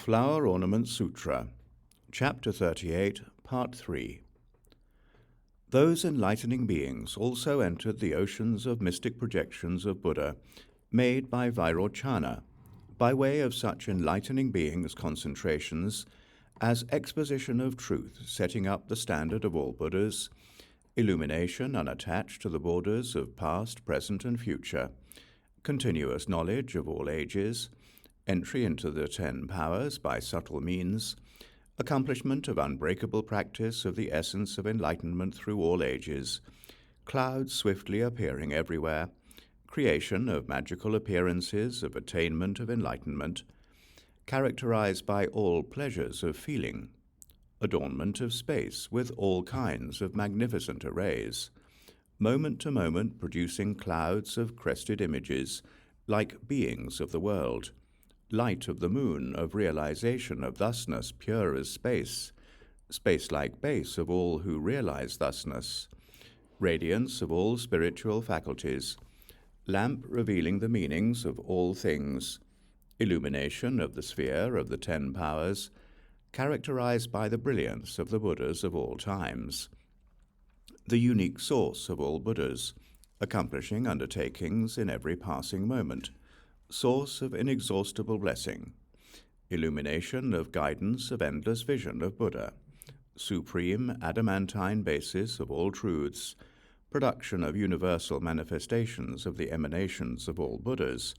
Flower Ornament Sutra, Chapter 38, Part 3. Those enlightening beings also entered the oceans of mystic projections of Buddha made by Vairochana, by way of such enlightening beings' concentrations as exposition of truth, setting up the standard of all Buddhas, illumination unattached to the borders of past, present, and future, continuous knowledge of all ages, entry into the 10 powers by subtle means, accomplishment of unbreakable practice of the essence of enlightenment through all ages, clouds swiftly appearing everywhere, creation of magical appearances of attainment of enlightenment, characterized by all pleasures of feeling, adornment of space with all kinds of magnificent arrays, moment to moment producing clouds of crested images like beings of the world, light of the moon of realization of thusness pure as space, space-like base of all who realize thusness, radiance of all spiritual faculties, lamp revealing the meanings of all things, illumination of the sphere of the 10 powers, characterized by the brilliance of the Buddhas of all times, the unique source of all Buddhas, accomplishing undertakings in every passing moment, source of inexhaustible blessing, illumination of guidance of endless vision of Buddha, supreme adamantine basis of all truths, production of universal manifestations of the emanations of all Buddhas,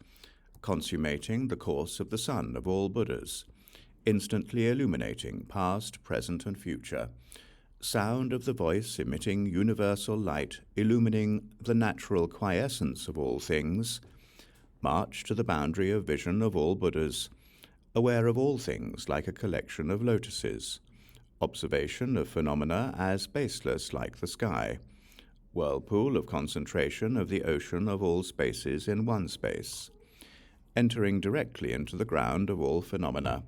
consummating the course of the sun of all Buddhas, instantly illuminating past, present, and future, sound of the voice emitting universal light, illumining the natural quiescence of all things, march to the boundary of vision of all Buddhas, aware of all things like a collection of lotuses, observation of phenomena as baseless like the sky, whirlpool of concentration of the ocean of all spaces in one space, entering directly into the ground of all phenomena,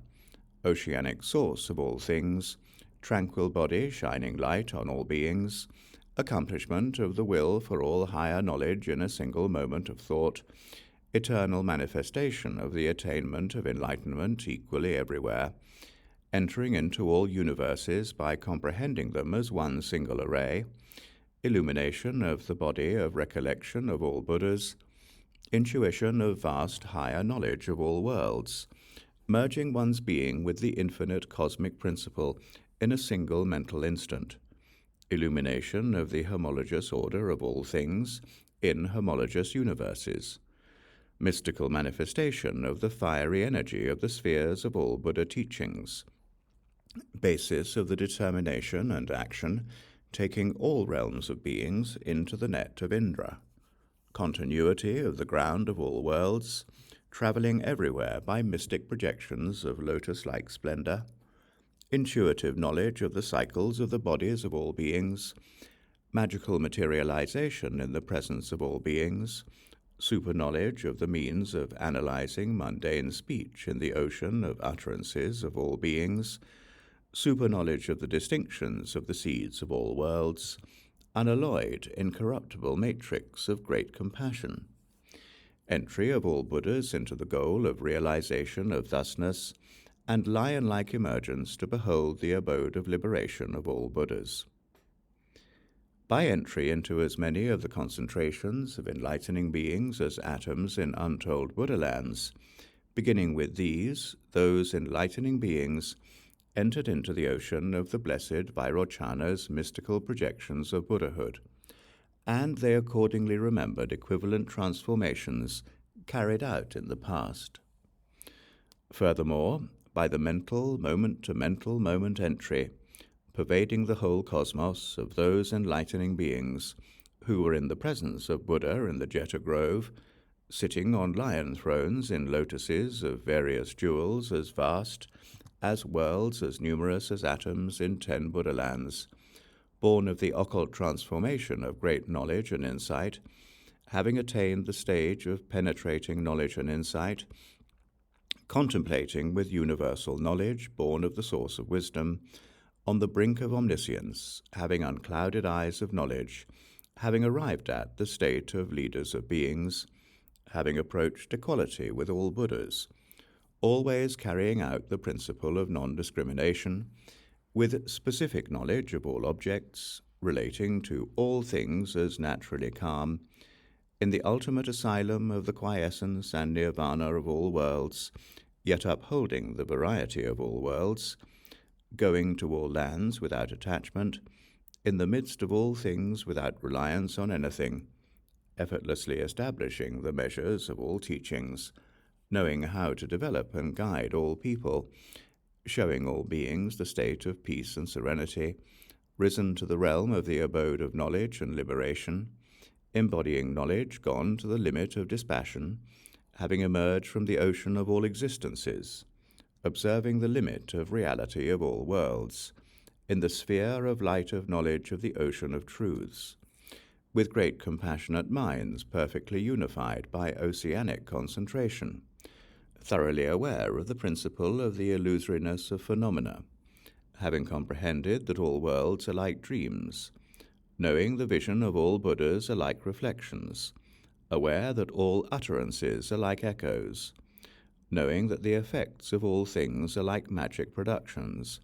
oceanic source of all things, tranquil body shining light on all beings, accomplishment of the will for all higher knowledge in a single moment of thought, eternal manifestation of the attainment of enlightenment equally everywhere, entering into all universes by comprehending them as one single array, illumination of the body of recollection of all Buddhas, intuition of vast higher knowledge of all worlds, merging one's being with the infinite cosmic principle in a single mental instant, illumination of the homologous order of all things in homologous universes, mystical manifestation of the fiery energy of the spheres of all Buddha teachings, basis of the determination and action taking all realms of beings into the net of Indra, continuity of the ground of all worlds, traveling everywhere by mystic projections of lotus-like splendor, intuitive knowledge of the cycles of the bodies of all beings, magical materialization in the presence of all beings, super-knowledge of the means of analyzing mundane speech in the ocean of utterances of all beings, super-knowledge of the distinctions of the seeds of all worlds, unalloyed, incorruptible matrix of great compassion, entry of all Buddhas into the goal of realization of thusness, and lion-like emergence to behold the abode of liberation of all Buddhas. By entry into as many of the concentrations of enlightening beings as atoms in untold Buddha lands, beginning with these, those enlightening beings entered into the ocean of the blessed Vairochana's mystical projections of Buddhahood, and they accordingly remembered equivalent transformations carried out in the past. Furthermore, by the mental moment-to-mental moment entry, pervading the whole cosmos of those enlightening beings who were in the presence of Buddha in the Jeta Grove, sitting on lion thrones in lotuses of various jewels as vast as worlds as numerous as atoms in 10 Buddha lands, born of the occult transformation of great knowledge and insight, having attained the stage of penetrating knowledge and insight, contemplating with universal knowledge, born of the source of wisdom, on the brink of omniscience, having unclouded eyes of knowledge, having arrived at the state of leaders of beings, having approached equality with all Buddhas, always carrying out the principle of non-discrimination, with specific knowledge of all objects, relating to all things as naturally calm, in the ultimate asylum of the quiescence and nirvana of all worlds, yet upholding the variety of all worlds, going to all lands without attachment, in the midst of all things without reliance on anything, effortlessly establishing the measures of all teachings, knowing how to develop and guide all people, showing all beings the state of peace and serenity, risen to the realm of the abode of knowledge and liberation, embodying knowledge gone to the limit of dispassion, having emerged from the ocean of all existences, observing the limit of reality of all worlds, in the sphere of light of knowledge of the ocean of truths, with great compassionate minds perfectly unified by oceanic concentration, thoroughly aware of the principle of the illusoriness of phenomena, having comprehended that all worlds are like dreams, knowing the vision of all Buddhas are like reflections, aware that all utterances are like echoes, knowing that the effects of all things are like magic productions,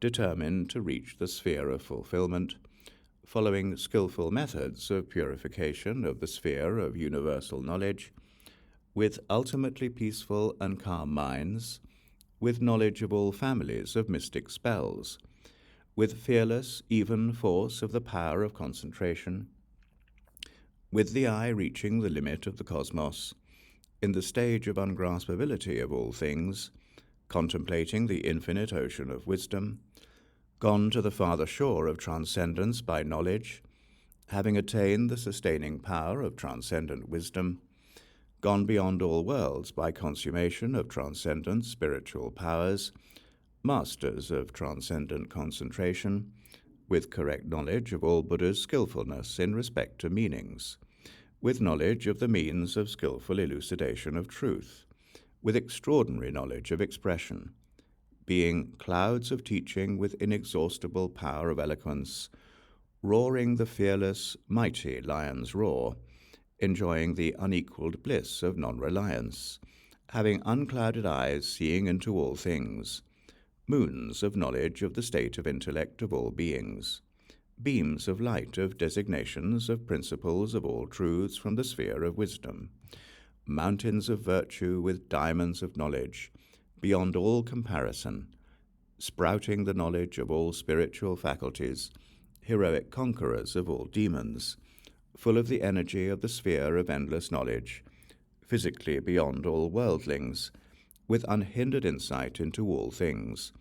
determined to reach the sphere of fulfillment, following skillful methods of purification of the sphere of universal knowledge, with ultimately peaceful and calm minds, with knowledge of all families of mystic spells, with fearless, even force of the power of concentration, with the eye reaching the limit of the cosmos, in the stage of ungraspability of all things, contemplating the infinite ocean of wisdom, gone to the farther shore of transcendence by knowledge, having attained the sustaining power of transcendent wisdom, gone beyond all worlds by consummation of transcendent spiritual powers, masters of transcendent concentration, with correct knowledge of all Buddha's skillfulness in respect to meanings, with knowledge of the means of skillful elucidation of truth, with extraordinary knowledge of expression, being clouds of teaching with inexhaustible power of eloquence, roaring the fearless, mighty lion's roar, enjoying the unequaled bliss of non-reliance, having unclouded eyes seeing into all things, moons of knowledge of the state of intellect of all beings, beams of light of designations of principles of all truths from the sphere of wisdom, mountains of virtue with diamonds of knowledge, beyond all comparison, sprouting the knowledge of all spiritual faculties, heroic conquerors of all demons, full of the energy of the sphere of endless knowledge, physically beyond all worldlings, with unhindered insight into all things,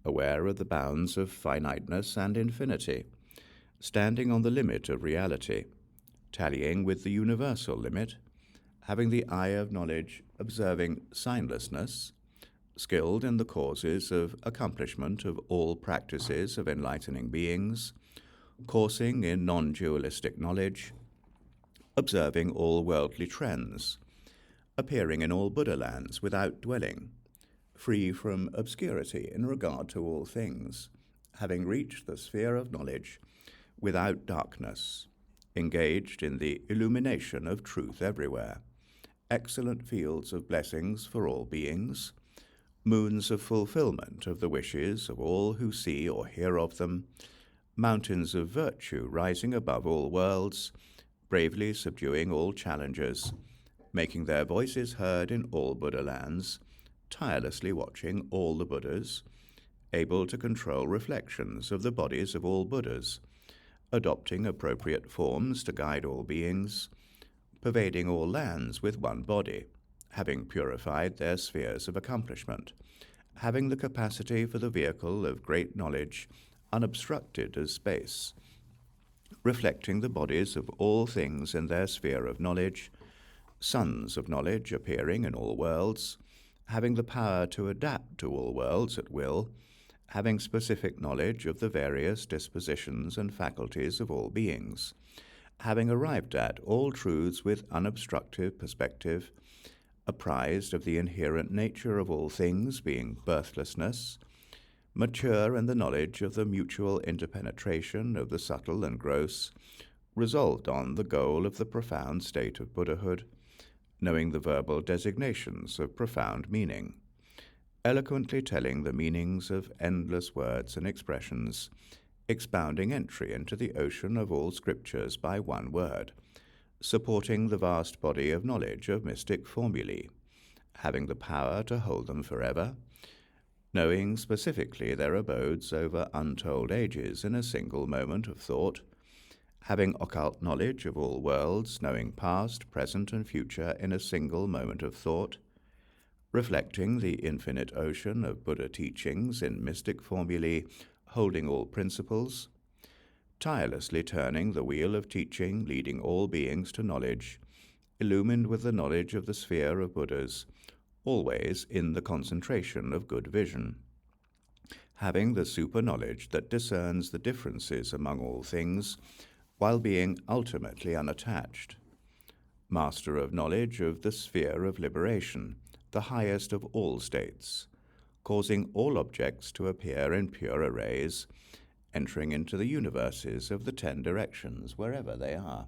aware of the bounds of finiteness and infinity, standing on the limit of reality, tallying with the universal limit, having the eye of knowledge observing signlessness, skilled in the causes of accomplishment of all practices of enlightening beings, coursing in non-dualistic knowledge, observing all worldly trends, appearing in all Buddha lands without dwelling, free from obscurity in regard to all things, having reached the sphere of knowledge without darkness, engaged in the illumination of truth everywhere, excellent fields of blessings for all beings, moons of fulfillment of the wishes of all who see or hear of them, mountains of virtue rising above all worlds, bravely subduing all challenges, making their voices heard in all Buddha lands, tirelessly watching all the Buddhas, able to control reflections of the bodies of all Buddhas, adopting appropriate forms to guide all beings, pervading all lands with one body, having purified their spheres of accomplishment, having the capacity for the vehicle of great knowledge unobstructed as space, reflecting the bodies of all things in their sphere of knowledge, suns of knowledge appearing in all worlds, having the power to adapt to all worlds at will, having specific knowledge of the various dispositions and faculties of all beings, having arrived at all truths with unobstructive perspective, apprised of the inherent nature of all things being birthlessness, mature in the knowledge of the mutual interpenetration of the subtle and gross, resolved on the goal of the profound state of Buddhahood, knowing the verbal designations of profound meaning, eloquently telling the meanings of endless words and expressions, expounding entry into the ocean of all scriptures by one word, supporting the vast body of knowledge of mystic formulae, having the power to hold them forever, knowing specifically their abodes over untold ages in a single moment of thought, having occult knowledge of all worlds, knowing past, present, and future in a single moment of thought, reflecting the infinite ocean of Buddha teachings in mystic formulae, holding all principles, tirelessly turning the wheel of teaching, leading all beings to knowledge, illumined with the knowledge of the sphere of Buddhas, always in the concentration of good vision, having the super-knowledge that discerns the differences among all things, while being ultimately unattached, master of knowledge of the sphere of liberation, the highest of all states, causing all objects to appear in pure arrays, entering into the universes of the 10 directions wherever they are,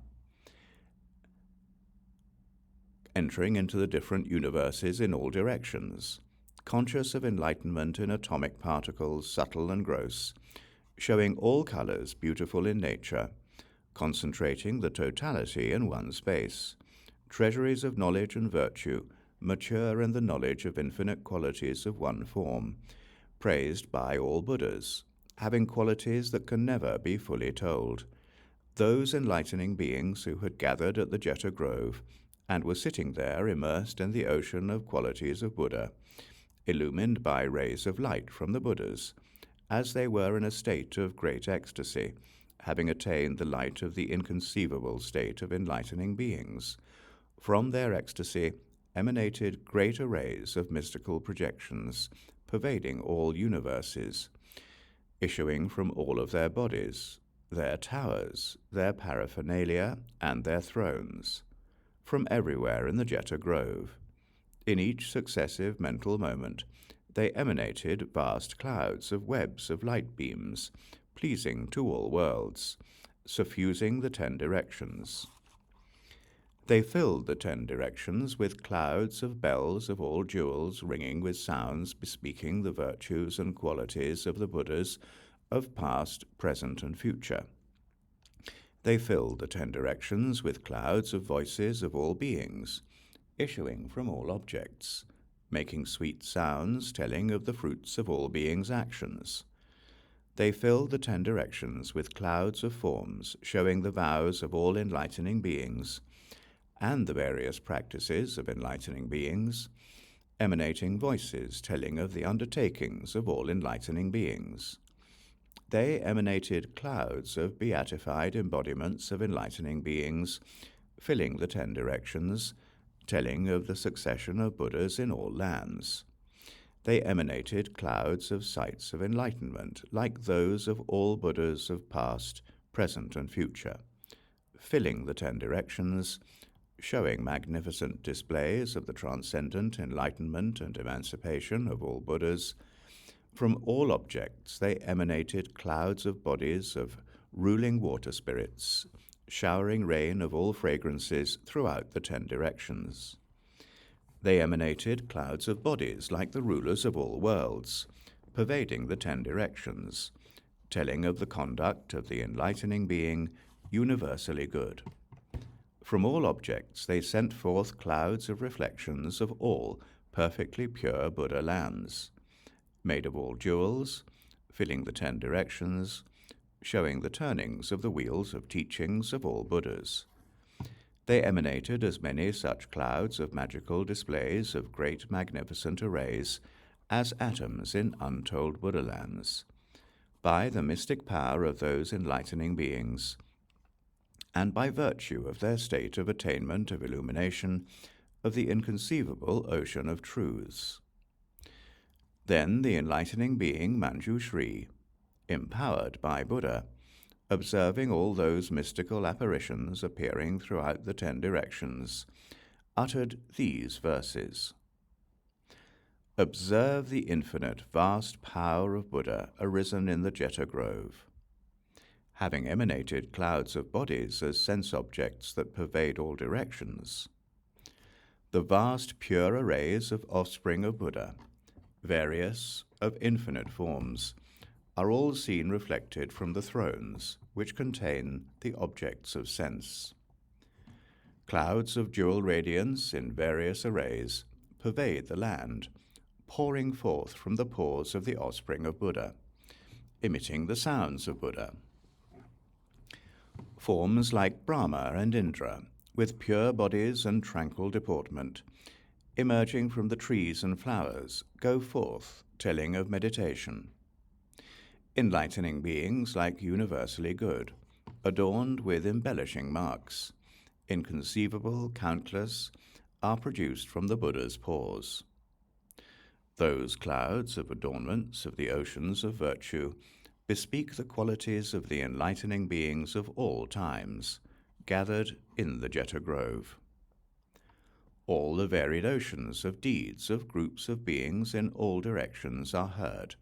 entering into the different universes in all directions, conscious of enlightenment in atomic particles, subtle and gross, showing all colors beautiful in nature, concentrating the totality in one space, treasuries of knowledge and virtue, mature in the knowledge of infinite qualities of one form, praised by all Buddhas, having qualities that can never be fully told. Those enlightening beings who had gathered at the Jeta Grove and were sitting there immersed in the ocean of qualities of Buddha, illumined by rays of light from the Buddhas, as they were in a state of great ecstasy, having attained the light of the inconceivable state of enlightening beings. From their ecstasy emanated great arrays of mystical projections, pervading all universes, issuing from all of their bodies, their towers, their paraphernalia, and their thrones, from everywhere in the Jeta Grove. In each successive mental moment, they emanated vast clouds of webs of light beams, pleasing to all worlds, suffusing the 10 directions. They filled the 10 directions with clouds of bells of all jewels, ringing with sounds bespeaking the virtues and qualities of the Buddhas of past, present, and future. They filled the 10 directions with clouds of voices of all beings, issuing from all objects, making sweet sounds telling of the fruits of all beings' actions. They filled the 10 directions with clouds of forms, showing the vows of all enlightening beings, and the various practices of enlightening beings, emanating voices telling of the undertakings of all enlightening beings. They emanated clouds of beatified embodiments of enlightening beings, filling the 10 directions, telling of the succession of Buddhas in all lands. They emanated clouds of sights of enlightenment, like those of all Buddhas of past, present, and future, filling the 10 directions, showing magnificent displays of the transcendent enlightenment and emancipation of all Buddhas. From all objects they emanated clouds of bodies of ruling water spirits, showering rain of all fragrances throughout the 10 directions. They emanated clouds of bodies like the rulers of all worlds, pervading the 10 directions, telling of the conduct of the enlightening being, universally good. From all objects they sent forth clouds of reflections of all perfectly pure Buddha lands, made of all jewels, filling the 10 directions, showing the turnings of the wheels of teachings of all Buddhas. They emanated as many such clouds of magical displays of great magnificent arrays as atoms in untold Buddha lands, by the mystic power of those enlightening beings, and by virtue of their state of attainment of illumination of the inconceivable ocean of truths. Then the enlightening being Manjushri, empowered by Buddha, observing all those mystical apparitions appearing throughout the 10 directions, uttered these verses. Observe the infinite, vast power of Buddha arisen in the Jeta Grove. Having emanated clouds of bodies as sense objects that pervade all directions, the vast pure arrays of offspring of Buddha, various, of infinite forms, are all seen reflected from the thrones which contain the objects of sense. Clouds of dual radiance in various arrays pervade the land, pouring forth from the pores of the offspring of Buddha, emitting the sounds of Buddha. Forms like Brahma and Indra, with pure bodies and tranquil deportment, emerging from the trees and flowers, go forth, telling of meditation. Enlightening beings like universally good, adorned with embellishing marks, inconceivable, countless, are produced from the Buddha's pores. Those clouds of adornments of the oceans of virtue bespeak the qualities of the enlightening beings of all times, gathered in the Jeta Grove. All the varied oceans of deeds of groups of beings in all directions are heard,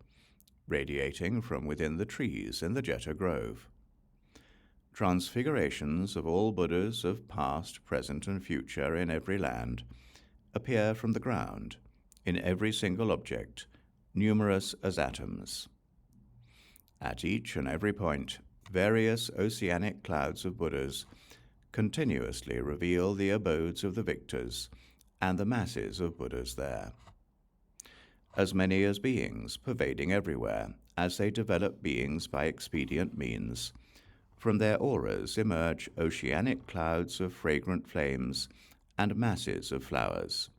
radiating from within the trees in the Jeta Grove. Transfigurations of all Buddhas of past, present, and future in every land appear from the ground, in every single object, numerous as atoms. At each and every point, various oceanic clouds of Buddhas continuously reveal the abodes of the victors and the masses of Buddhas there. As many as beings pervading everywhere, as they develop beings by expedient means, from their auras emerge oceanic clouds of fragrant flames and masses of flowers.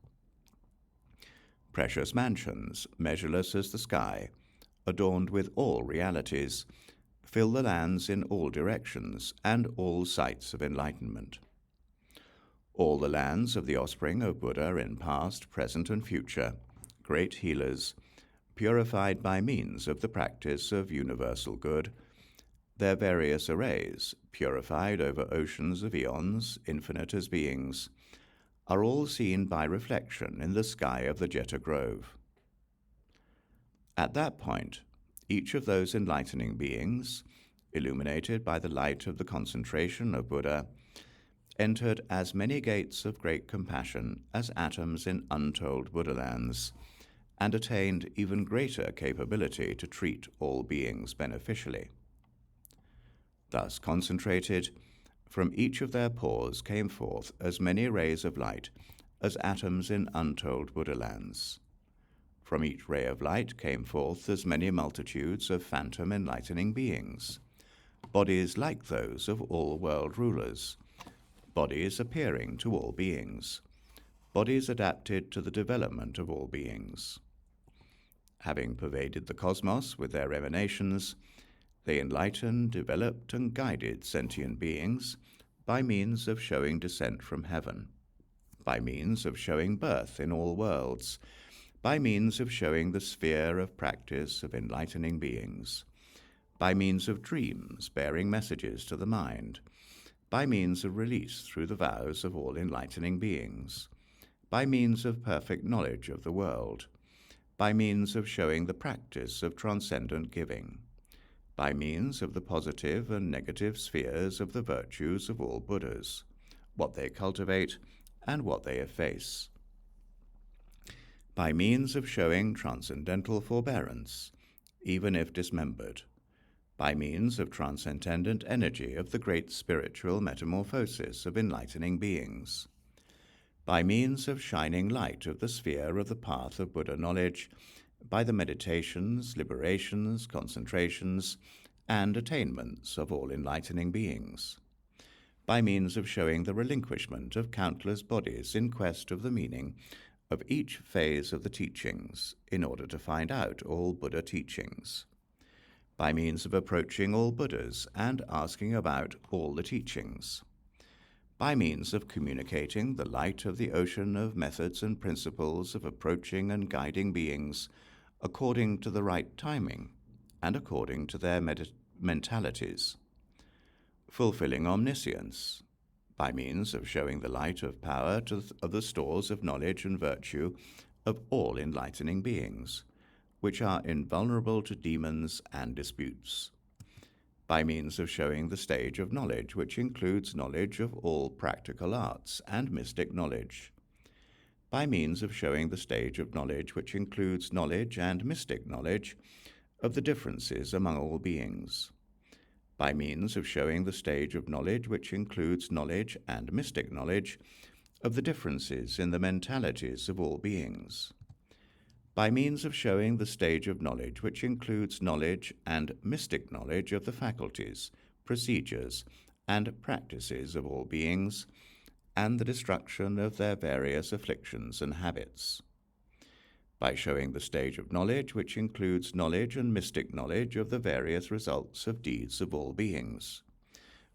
Precious mansions, measureless as the sky, adorned with all realities, fill the lands in all directions and all sites of enlightenment. All the lands of the offspring of Buddha in past, present, and future, great healers, purified by means of the practice of universal good, their various arrays, purified over oceans of eons, infinite as beings, are all seen by reflection in the sky of the Jeta Grove. At that point, each of those enlightening beings, illuminated by the light of the concentration of Buddha, entered as many gates of great compassion as atoms in untold Buddha lands, and attained even greater capability to treat all beings beneficially. Thus concentrated, from each of their pores came forth as many rays of light as atoms in untold Buddha lands. From each ray of light came forth as many multitudes of phantom enlightening beings, bodies like those of all world rulers, bodies appearing to all beings, bodies adapted to the development of all beings. Having pervaded the cosmos with their emanations, they enlightened, developed, and guided sentient beings by means of showing descent from heaven, by means of showing birth in all worlds, by means of showing the sphere of practice of enlightening beings, by means of dreams bearing messages to the mind, by means of release through the vows of all enlightening beings, by means of perfect knowledge of the world, by means of showing the practice of transcendent giving, by means of the positive and negative spheres of the virtues of all Buddhas, what they cultivate and what they efface, by means of showing transcendental forbearance, even if dismembered, by means of transcendent energy of the great spiritual metamorphosis of enlightening beings, by means of shining light of the sphere of the path of Buddha knowledge, by the meditations, liberations, concentrations, and attainments of all enlightening beings, by means of showing the relinquishment of countless bodies in quest of the meaning of each phase of the teachings in order to find out all Buddha teachings, by means of approaching all Buddhas and asking about all the teachings, by means of communicating the light of the ocean of methods and principles of approaching and guiding beings according to the right timing and according to their mentalities, fulfilling omniscience, by means of showing the light of power of the stores of knowledge and virtue of all enlightening beings, which are invulnerable to demons and disputes, by means of showing the stage of knowledge which includes knowledge of all practical arts and mystic knowledge, by means of showing the stage of knowledge which includes knowledge and mystic knowledge of the differences among all beings, by means of showing the stage of knowledge which includes knowledge and mystic knowledge of the differences in the mentalities of all beings, by means of showing the stage of knowledge which includes knowledge and mystic knowledge of the faculties, procedures, and practices of all beings, and the destruction of their various afflictions and habits, by showing the stage of knowledge which includes knowledge and mystic knowledge of the various results of deeds of all beings,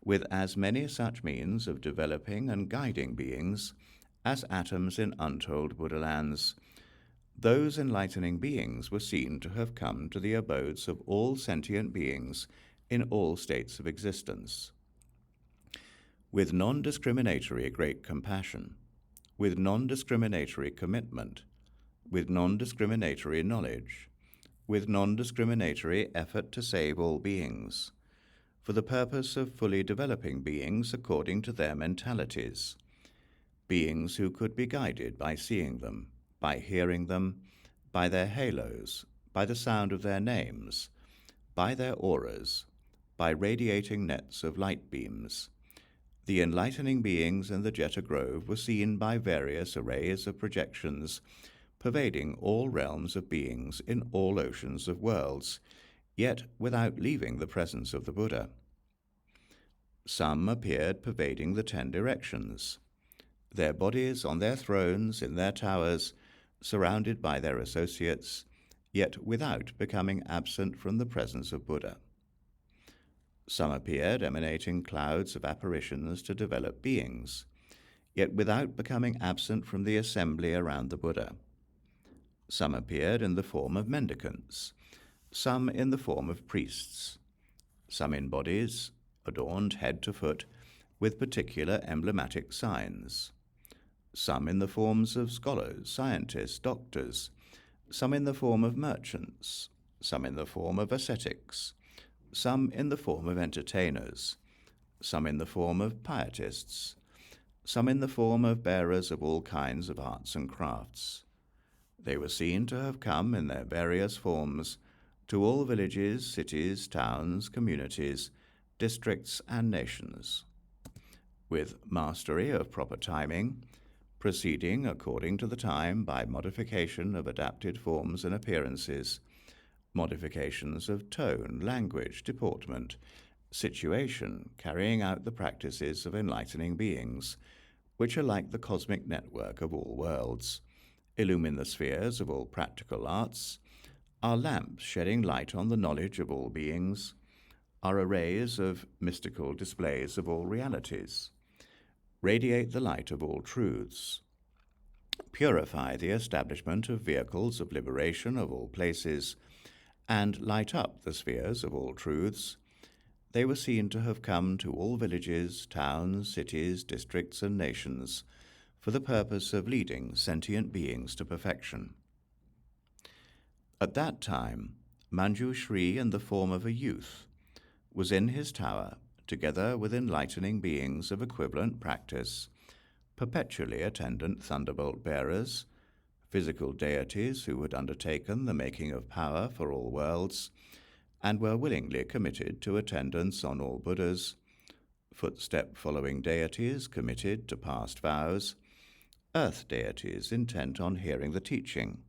with as many such means of developing and guiding beings as atoms in untold Buddha lands. Those enlightening beings were seen to have come to the abodes of all sentient beings in all states of existence, with non-discriminatory great compassion, with non-discriminatory commitment, with non-discriminatory knowledge, with non-discriminatory effort to save all beings, for the purpose of fully developing beings according to their mentalities, beings who could be guided by seeing them, by hearing them, by their halos, by the sound of their names, by their auras, by radiating nets of light beams. The enlightening beings in the Jeta Grove were seen by various arrays of projections pervading all realms of beings in all oceans of worlds, yet without leaving the presence of the Buddha. Some appeared pervading the 10 directions, their bodies on their thrones in their towers, surrounded by their associates, yet without becoming absent from the presence of Buddha. Some appeared emanating clouds of apparitions to develop beings, yet without becoming absent from the assembly around the Buddha. Some appeared in the form of mendicants, some in the form of priests, some in bodies adorned head to foot with particular emblematic signs, some in the forms of scholars, scientists, doctors, some in the form of merchants, some in the form of ascetics, some in the form of entertainers, some in the form of pietists, some in the form of bearers of all kinds of arts and crafts. They were seen to have come in their various forms to all villages, cities, towns, communities, districts, and nations, with mastery of proper timing, proceeding according to the time by modification of adapted forms and appearances, modifications of tone, language, deportment, situation, carrying out the practices of enlightening beings, which are like the cosmic network of all worlds, illumine the spheres of all practical arts, are lamps shedding light on the knowledge of all beings, are arrays of mystical displays of all realities, radiate the light of all truths, purify the establishment of vehicles of liberation of all places, and light up the spheres of all truths. They were seen to have come to all villages, towns, cities, districts, and nations for the purpose of leading sentient beings to perfection. At that time, Manju Shri, in the form of a youth, was in his tower, together with enlightening beings of equivalent practice, perpetually attendant thunderbolt bearers, physical deities who had undertaken the making of power for all worlds, and were willingly committed to attendance on all Buddhas, footstep-following deities committed to past vows, earth deities intent on hearing the teaching,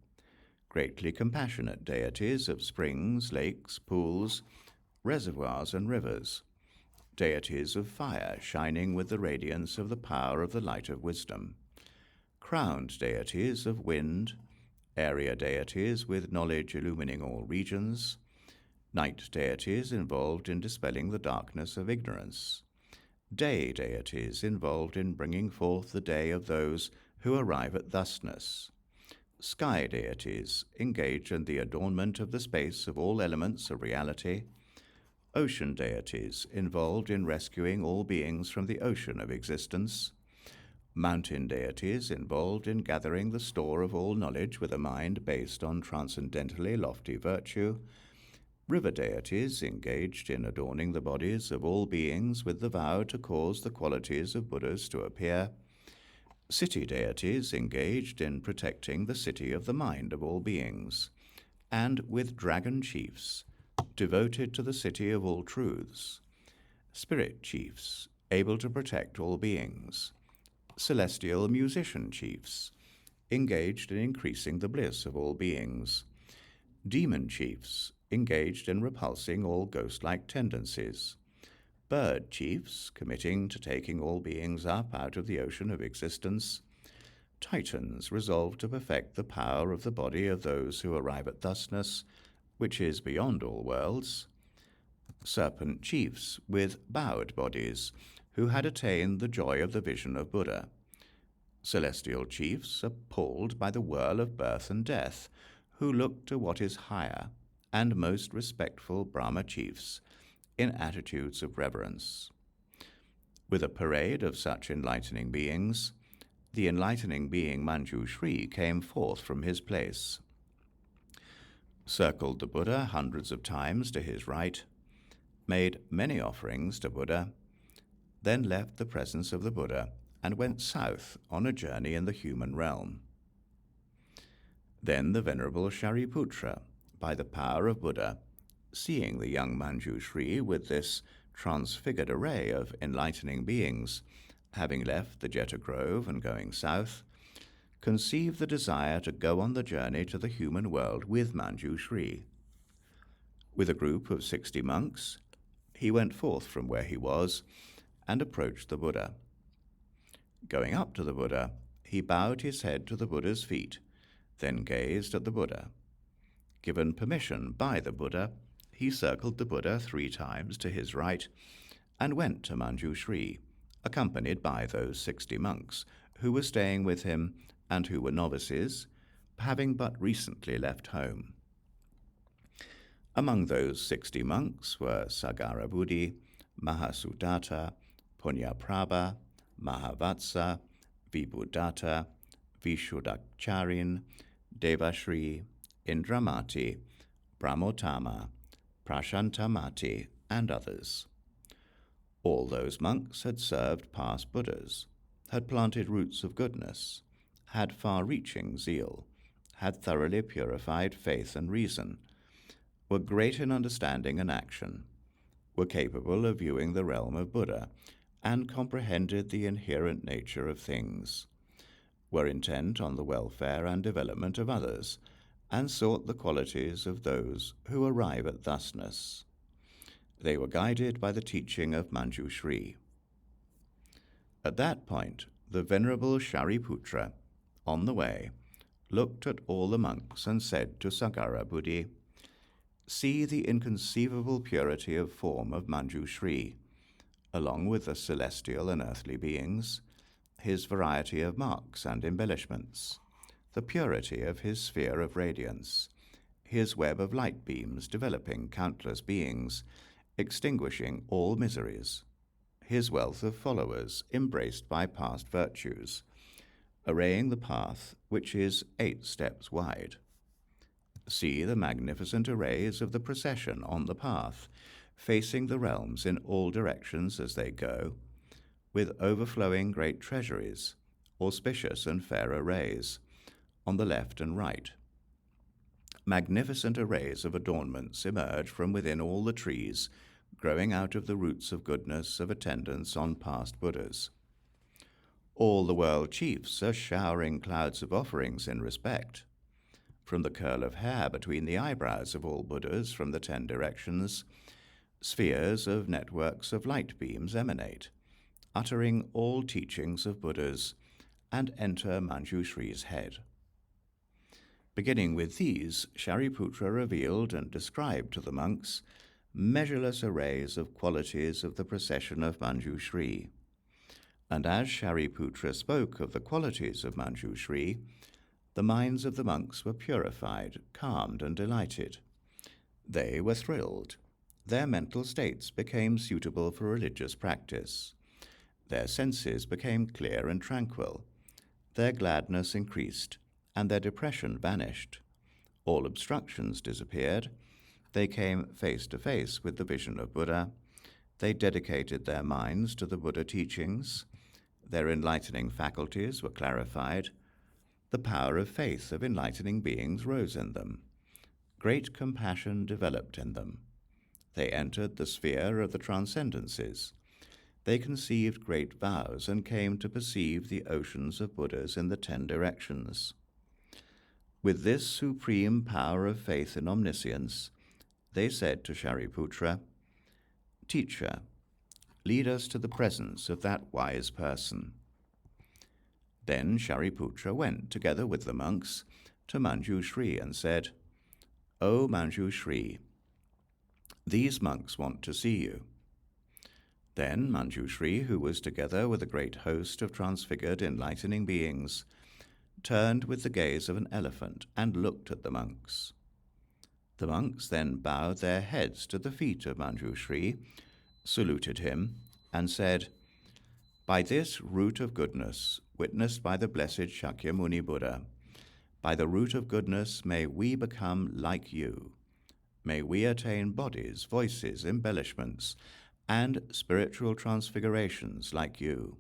greatly compassionate deities of springs, lakes, pools, reservoirs, and rivers, deities of fire shining with the radiance of the power of the light of wisdom, crowned deities of wind, area deities with knowledge illumining all regions, night deities involved in dispelling the darkness of ignorance, day deities involved in bringing forth the day of those who arrive at thusness, sky deities engaged in the adornment of the space of all elements of reality, ocean deities involved in rescuing all beings from the ocean of existence, mountain deities involved in gathering the store of all knowledge with a mind based on transcendentally lofty virtue, river deities engaged in adorning the bodies of all beings with the vow to cause the qualities of Buddhas to appear, city deities engaged in protecting the city of the mind of all beings, and with dragon chiefs devoted to the city of all truths, spirit chiefs able to protect all beings, celestial musician chiefs engaged in increasing the bliss of all beings, demon chiefs engaged in repulsing all ghost-like tendencies, bird chiefs committing to taking all beings up out of the ocean of existence, titans resolved to perfect the power of the body of those who arrive at thusness, which is beyond all worlds, serpent chiefs with bowed bodies who had attained the joy of the vision of Buddha, celestial chiefs appalled by the whirl of birth and death, who look to what is higher, and most respectful Brahma chiefs in attitudes of reverence. With a parade of such enlightening beings, the enlightening being Manjushri came forth from his place, circled the Buddha hundreds of times to his right, made many offerings to Buddha, then left the presence of the Buddha and went south on a journey in the human realm. Then the Venerable Shariputra, by the power of Buddha, seeing the young Manjushri with this transfigured array of enlightening beings, having left the Jeta Grove and going south, conceived the desire to go on the journey to the human world with Manjushri. With a group of 60 monks, he went forth from where he was and approached the Buddha. Going up to the Buddha, he bowed his head to the Buddha's feet, then gazed at the Buddha. Given permission by the Buddha, he circled the Buddha 3 times to his right and went to Manjushri, accompanied by those 60 monks who were staying with him and who were novices, having but recently left home. Among those 60 monks were Sagara Buddhi, Mahasudatta, Punyaprabha, Mahavatsa, Vibhudatta, Vishuddhacharin, Devashri, Indramati, Brahmotama, Prashantamati, and others. All those monks had served past Buddhas, had planted roots of goodness, had far-reaching zeal, had thoroughly purified faith and reason, were great in understanding and action, were capable of viewing the realm of Buddha, and comprehended the inherent nature of things, were intent on the welfare and development of others, and sought the qualities of those who arrive at thusness. They were guided by the teaching of Manjushri. At that point, the Venerable Shariputra, on the way, looked at all the monks and said to Sagara Buddhi, "See the inconceivable purity of form of Manjushri, along with the celestial and earthly beings, his variety of marks and embellishments, the purity of his sphere of radiance, his web of light beams developing countless beings, extinguishing all miseries, his wealth of followers embraced by past virtues, arraying the path which is 8 steps wide. See the magnificent arrays of the procession on the path, facing the realms in all directions as they go, with overflowing great treasuries, auspicious and fair arrays, on the left and right. Magnificent arrays of adornments emerge from within all the trees, growing out of the roots of goodness of attendance on past Buddhas. All the world chiefs are showering clouds of offerings in respect. From the curl of hair between the eyebrows of all Buddhas from the 10 directions, spheres of networks of light beams emanate, uttering all teachings of Buddhas, and enter Manjushri's head. Beginning with these, Shariputra revealed and described to the monks measureless arrays of qualities of the procession of Manjushri. And as Shariputra spoke of the qualities of Manjushri, the minds of the monks were purified, calmed, and delighted. They were thrilled. Their mental states became suitable for religious practice. Their senses became clear and tranquil. Their gladness increased, and their depression vanished. All obstructions disappeared. They came face to face with the vision of Buddha. They dedicated their minds to the Buddha teachings. their enlightening faculties were clarified, the power of faith of enlightening beings rose in them. Great compassion developed in them. They entered the sphere of the transcendences. They conceived great vows and came to perceive the oceans of Buddhas in the 10 directions. With this supreme power of faith in omniscience, they said to Shariputra, "Teacher, lead us to the presence of that wise person." Then Shariputra went, together with the monks, to Manjushri and said, "O Manjushri, these monks want to see you." Then Manjushri, who was together with a great host of transfigured enlightening beings, turned with the gaze of an elephant and looked at the monks. The monks then bowed their heads to the feet of Manjushri, saluted him, and said, "By this root of goodness, witnessed by the blessed Shakyamuni Buddha, by the root of goodness may we become like you. May we attain bodies, voices, embellishments, and spiritual transfigurations like you."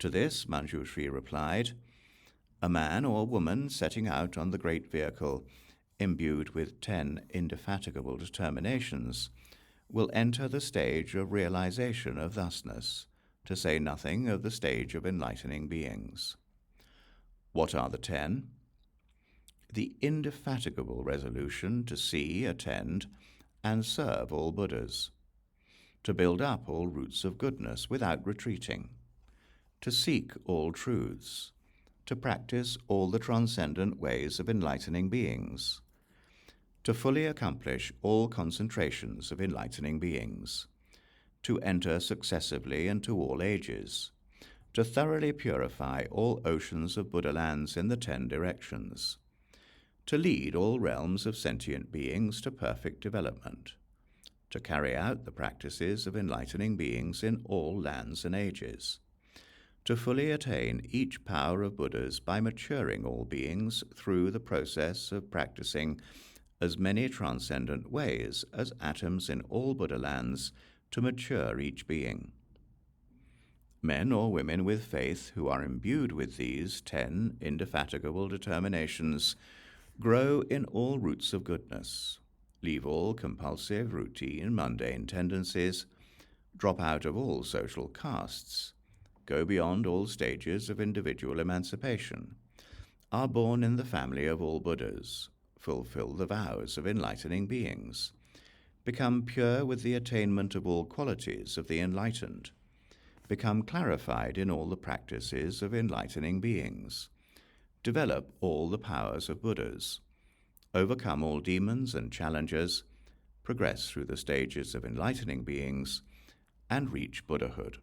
To this Manjushri replied, "A man or woman setting out on the great vehicle, imbued with 10 indefatigable determinations, will enter the stage of realization of thusness, to say nothing of the stage of enlightening beings." What are the 10? The indefatigable resolution to see, attend, and serve all Buddhas, to build up all roots of goodness without retreating, to seek all truths, to practice all the transcendent ways of enlightening beings, to fully accomplish all concentrations of enlightening beings, to enter successively into all ages, to thoroughly purify all oceans of Buddha lands in the 10 directions, to lead all realms of sentient beings to perfect development, to carry out the practices of enlightening beings in all lands and ages, to fully attain each power of Buddhas by maturing all beings through the process of practicing as many transcendent ways as atoms in all Buddha lands to mature each being. Men or women with faith who are imbued with these 10 indefatigable determinations grow in all roots of goodness, leave all compulsive, routine, mundane tendencies, drop out of all social castes, go beyond all stages of individual emancipation, are born in the family of all Buddhas, fulfill the vows of enlightening beings, become pure with the attainment of all qualities of the enlightened, become clarified in all the practices of enlightening beings, develop all the powers of Buddhas, overcome all demons and challenges, progress through the stages of enlightening beings, and reach Buddhahood.